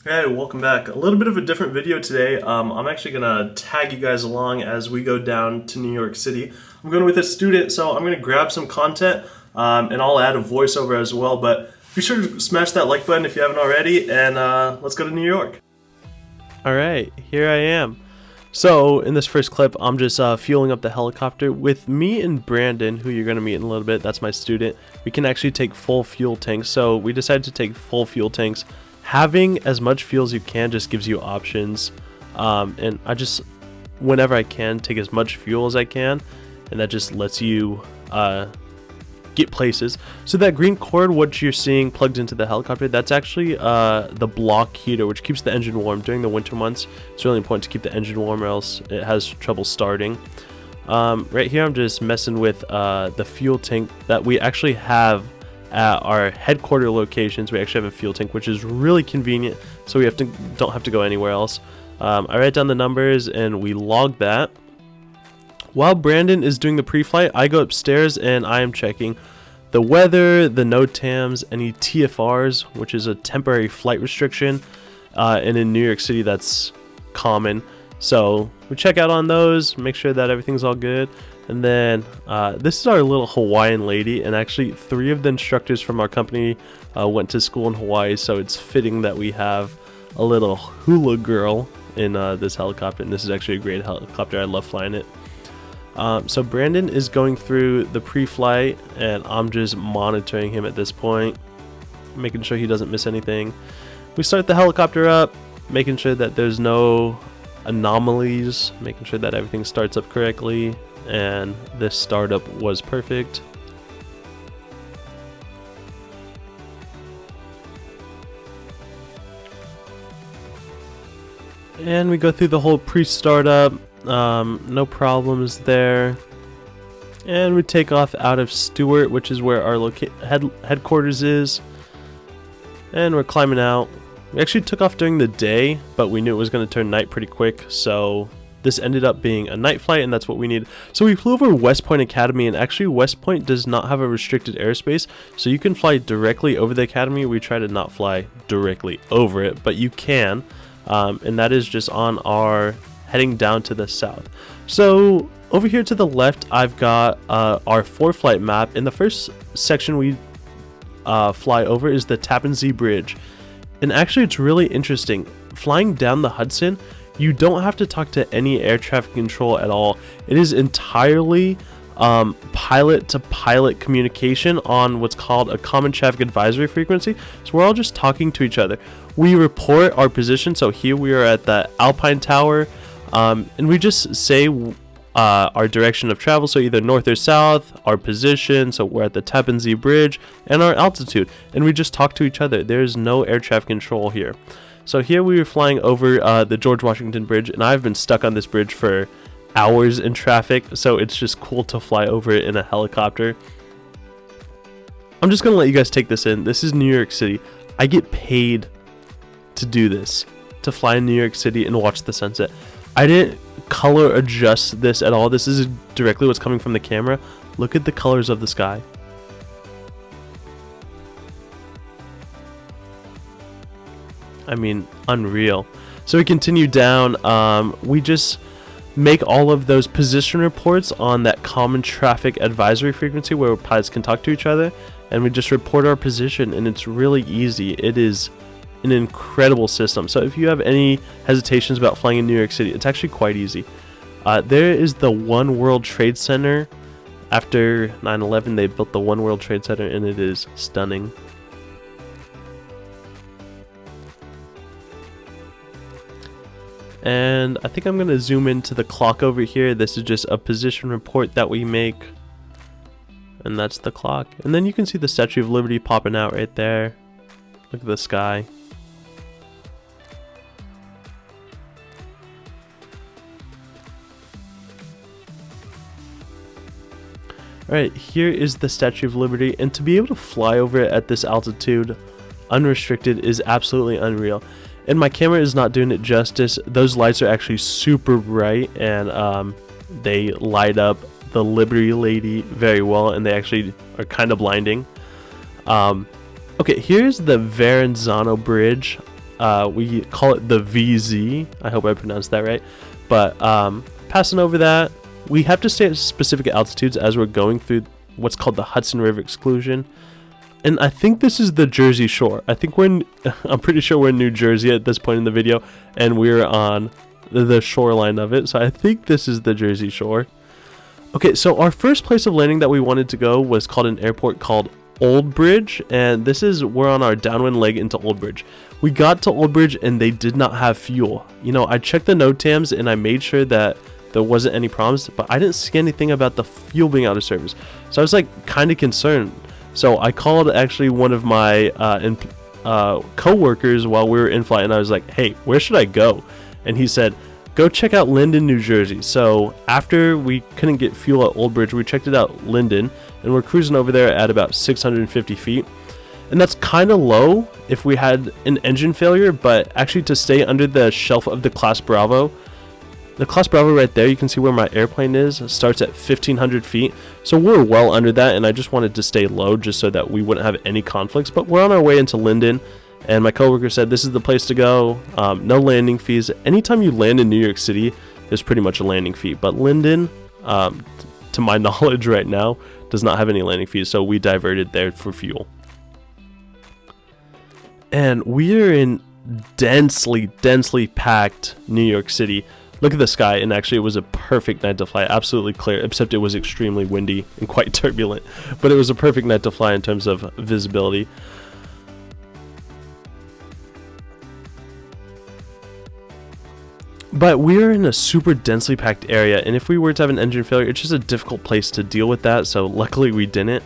Hey, welcome back. A little bit of a different video today. I'm actually gonna tag you guys along as we go down to New York City. I'm going with a student, so I'm gonna grab some content and I'll add a voiceover as well. But be sure to smash that like button if you haven't already, and let's go to New York. Alright, here I am. So in this first clip, I'm just fueling up the helicopter. With me and Brandon, who you're going to meet in a little bit, that's my student, we can actually take full fuel tanks. So we decided to take full fuel tanks. Having as much fuel as you can just gives you options. And I just, whenever I can, take as much fuel as I can. And that just lets you get places. So that green cord, what you're seeing plugged into the helicopter, that's actually the block heater, which keeps the engine warm during the winter months. It's really important to keep the engine warm or else it has trouble starting. Right here I'm just messing with the fuel tank that we actually have at our headquarter locations. We actually have a fuel tank, which is really convenient, so we don't have to go anywhere else. I write down the numbers and we log that. While Brandon is doing the pre-flight, I go upstairs and I am checking the weather, the NOTAMs, any TFRs, which is a temporary flight restriction, and in New York City that's common. So we check out on those, make sure that everything's all good. And then this is our little Hawaiian lady, and actually 3 of the instructors from our company went to school in Hawaii, so it's fitting that we have a little hula girl in this helicopter, and this is actually a great helicopter. I love flying it. So Brandon is going through the pre-flight, and I'm just monitoring him at this point, making sure he doesn't miss anything. We start the helicopter up, making sure that there's no anomalies, making sure that everything starts up correctly, and this startup was perfect. And we go through the whole pre-startup. No problems there, and we take off out of Stewart, which is where our headquarters is, and we're climbing out. We actually took off during the day, but we knew it was going to turn night pretty quick, so this ended up being a night flight, and that's what we needed. So we flew over West Point Academy, and actually West Point does not have a restricted airspace, so you can fly directly over the academy. We try to not fly directly over it, but you can, and that is just on our heading down to the south. So over here to the left, I've got our 4-flight map. In the first section we fly over is the Tappan Zee Bridge, and actually it's really interesting. Flying down the Hudson, you don't have to talk to any air traffic control at all. It is entirely pilot to pilot communication on what's called a common traffic advisory frequency. So we're all just talking to each other. We report our position. So here we are at the Alpine Tower. And we just say our direction of travel, so either north or south, our position, so we're at the Tappan Zee Bridge, and our altitude, and we just talk to each other. There's no air traffic control here. So here we were flying over the George Washington Bridge, and I've been stuck on this bridge for hours in traffic, so it's just cool to fly over it in a helicopter. I'm just going to let you guys take this in. This is New York City. I get paid to do this, to fly in New York City and watch the sunset. I didn't color adjust this at all. This is directly what's coming from the camera. Look at the colors of the sky. I mean, unreal. So we continue down. We just make all of those position reports on that common traffic advisory frequency where pilots can talk to each other, and we just report our position, and it's really easy. It is an incredible system. So if you have any hesitations about flying in New York City, it's actually quite easy. There is the One World Trade Center. After 9/11, they built the One World Trade Center, and it is stunning. And I think I'm going to zoom into the clock over here. This is just a position report that we make, and that's the clock. And then you can see the Statue of Liberty popping out right there. Look at the sky. Alright, here is the Statue of Liberty, and to be able to fly over it at this altitude unrestricted is absolutely unreal. And my camera is not doing it justice. Those lights are actually super bright, and they light up the Liberty Lady very well, and they actually are kind of blinding. Okay, here's the Varanzano Bridge. We call it the VZ. I hope I pronounced that right. But passing over that, we have to stay at specific altitudes as we're going through what's called the Hudson River exclusion. And I think this is the Jersey Shore. I think I'm pretty sure we're in New Jersey at this point in the video, and we're on the shoreline of it. So I think this is the Jersey Shore. Okay, so our first place of landing that we wanted to go was called an airport called Old Bridge, and we're on our downwind leg into Old Bridge. We got to Old Bridge and they did not have fuel. You know, I checked the NOTAMs and I made sure that there wasn't any problems, but I didn't see anything about the fuel being out of service. So I was like kind of concerned. So I called actually one of my co-workers while we were in flight, and I was like, hey, where should I go? And he said, go check out Linden, New Jersey. So after we couldn't get fuel at Old Bridge, we checked it out Linden, and we're cruising over there at about 650 feet. And that's kind of low if we had an engine failure, but actually to stay under the shelf of the Class Bravo, the Class Bravo right there, you can see where my airplane is, starts at 1,500 feet. So we're well under that, and I just wanted to stay low just so that we wouldn't have any conflicts. But we're on our way into Linden, and my coworker said this is the place to go. No landing fees. Anytime you land in New York City, there's pretty much a landing fee. But Linden, to my knowledge right now, does not have any landing fees, so we diverted there for fuel. And we are in densely packed New York City. Look at the sky, and actually it was a perfect night to fly, absolutely clear, except it was extremely windy and quite turbulent. But it was a perfect night to fly in terms of visibility. But we're in a super densely packed area, and if we were to have an engine failure, it's just a difficult place to deal with that, so luckily we didn't.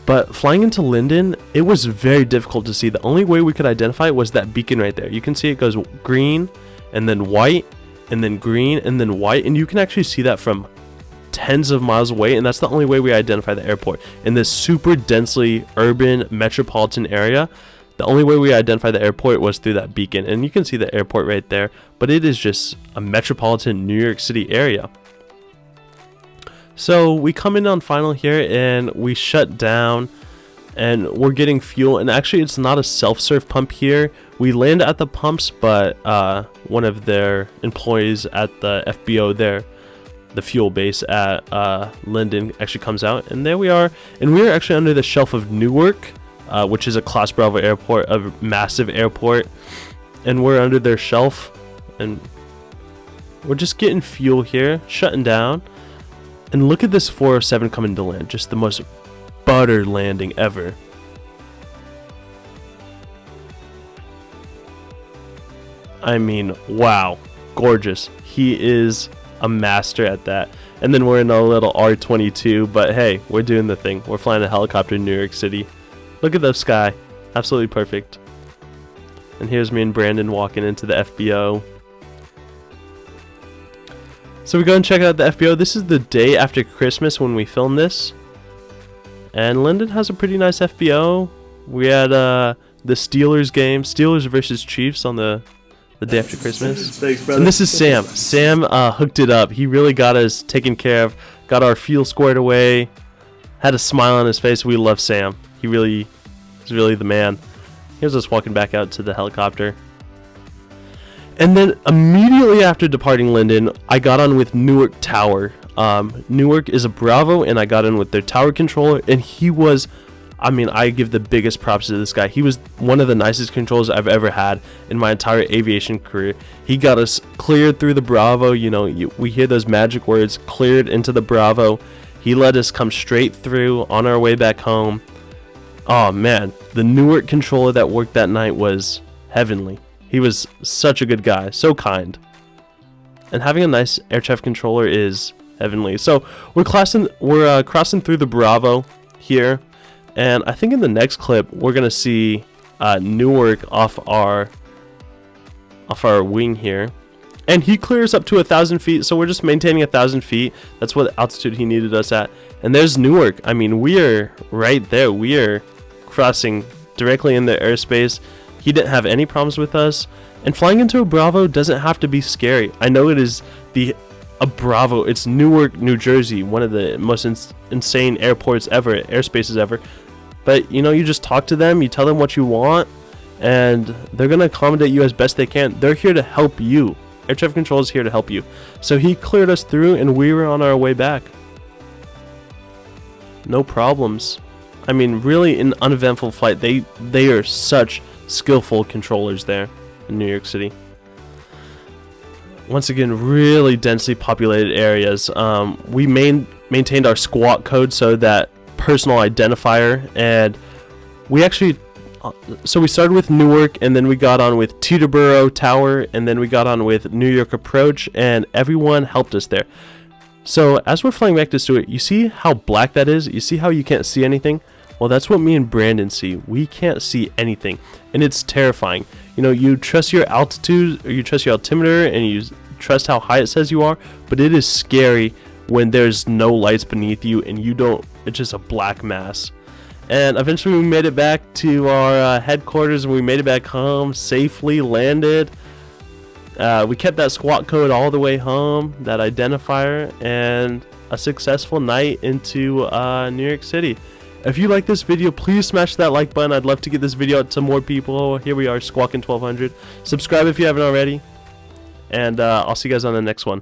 But flying into Linden, it was very difficult to see. The only way we could identify it was that beacon right there. You can see it goes green, and then white, and then green, and then white, and you can actually see that from tens of miles away, and that's the only way we identify the airport. In this super densely urban metropolitan area, the only way we identify the airport was through that beacon, and you can see the airport right there, but it is just a metropolitan New York City area. So we come in on final here, and we shut down, and we're getting fuel, and actually it's not a self-serve pump here. We land at the pumps, but one of their employees at the FBO there, the fuel base at Linden, actually comes out, and there we are. And we are actually under the shelf of Newark, which is a Class Bravo airport, a massive airport, and we're under their shelf, and we're just getting fuel here, shutting down. And look at this 407 coming to land, just the most butter landing ever. I mean, wow, gorgeous. He is a master at that. And then we're in a little R22, but hey, we're doing the thing. We're flying a helicopter in New York City. Look at the sky, absolutely perfect. And here's me and Brandon walking into the FBO. So we go and check out the FBO. This is the day after Christmas when we filmed this. And Linden has a pretty nice FBO. We had the Steelers game, Steelers versus Chiefs on the day after Christmas. Thanks, brother. And this is Sam. Sam hooked it up. He really got us taken care of, got our fuel squared away, had a smile on his face. We love Sam. He's really the man. Here's us walking back out to the helicopter. And then immediately after departing Linden, I got on with Newark Tower. Newark is a Bravo, and I got in with their tower controller, and he was, I mean, I give the biggest props to this guy. He was one of the nicest controllers I've ever had in my entire aviation career. He got us cleared through the Bravo. You know, we hear those magic words, cleared into the Bravo. He let us come straight through on our way back home. Oh man, the Newark controller that worked that night was heavenly. He was such a good guy, so kind. And having a nice air traffic controller is heavenly. So we're crossing through the Bravo here, and I think in the next clip we're gonna see Newark off our wing here, and he clears up to 1,000 feet. So we're just maintaining 1,000 feet. That's what altitude he needed us at. And there's Newark. I mean, we are right there. We are crossing directly in the airspace. He didn't have any problems with us, and flying into a Bravo doesn't have to be scary. I know it is a Bravo. It's Newark, New Jersey, one of the most insane airports ever, airspaces ever. But you know, you just talk to them, you tell them what you want, and they're going to accommodate you as best they can. They're here to help you. Air traffic control is here to help you. So he cleared us through, and we were on our way back. No problems. I mean, really an uneventful flight. They are such skillful controllers there in New York City. Once again, really densely populated areas. We maintained our squawk code, so that personal identifier, and we actually so we started with Newark, and then we got on with Teterboro Tower, and then we got on with New York Approach, and everyone helped us there. So as we're flying back to Stewart, you see how black that is? You see how you can't see anything? Well, that's what me and Brandon see. We can't see anything, and it's terrifying. You know, you trust your altitude, or you trust your altimeter, and you trust how high it says you are, but it is scary when there's no lights beneath you and you don't, it's just a black mass. And eventually we made it back to our headquarters, and we made it back home, safely landed. We kept that squawk code all the way home, that identifier, and a successful night into New York City. If you like this video, please smash that like button. I'd love to get this video out to more people. Here we are, squawking 1200. Subscribe if you haven't already, and I'll see you guys on the next one.